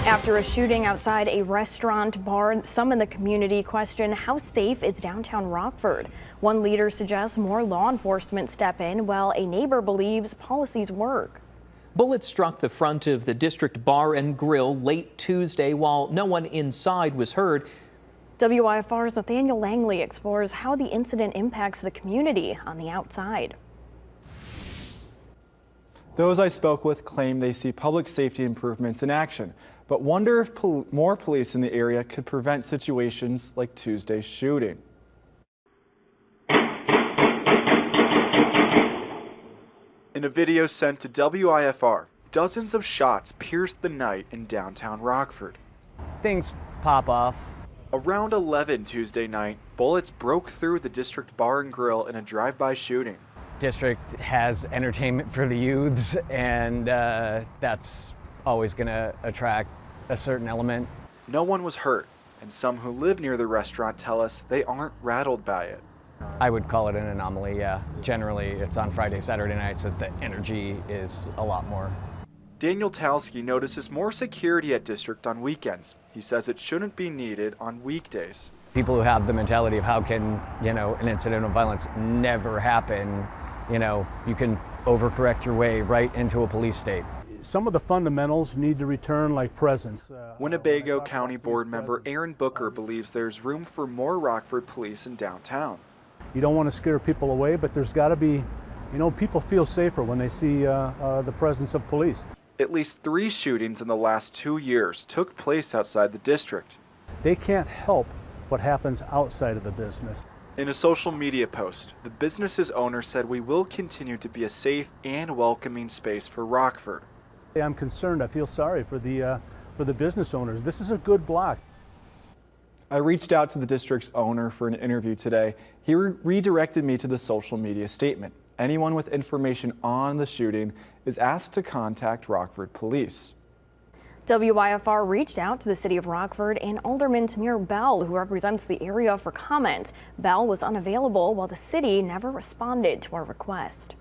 After a shooting outside a restaurant bar, some in the community question how safe is downtown Rockford. One leader suggests more law enforcement step in, while a neighbor believes policies work. Bullets struck the front of the district bar and grill late Tuesday while no one inside was hurt. WIFR's Nathaniel Langley explores how the incident impacts the community on the outside. Those I spoke with claim they see public safety improvements in action, but wonder if more police in the area could prevent situations like Tuesday's shooting. In a video sent to WIFR, dozens of shots pierced the night in downtown Rockford. Things pop off. Around 11 Tuesday night, bullets broke through the district bar and grill in a drive-by shooting. District has entertainment for the youths, and that's always going to attract a certain element. No one was hurt, and some who live near the restaurant tell us they aren't rattled by it. I would call it an anomaly, yeah. Generally, it's on Friday, Saturday nights that the energy is a lot more. Daniel Talski notices more security at District on weekends. He says it shouldn't be needed on weekdays. People who have the mentality of how can, an incident of violence never happen, you can overcorrect your way right into a police state. Some of the fundamentals need to return, like presence. Winnebago County Board member Aaron Booker believes there's room for more Rockford police in downtown. You don't want to scare people away, but there's got to be, people feel safer when they see the presence of police. At least 3 shootings in the last 2 years took place outside the district. They can't help what happens outside of the business. In a social media post, the business's owner said we will continue to be a safe and welcoming space for Rockford. I'm concerned. I feel sorry for the business owners. This is a good block. I reached out to the district's owner for an interview today. He redirected me to the social media statement. Anyone with information on the shooting is asked to contact Rockford Police. WIFR reached out to the city of Rockford and Alderman Tamir Bell, who represents the area, for comment. Bell was unavailable while the city never responded to our request.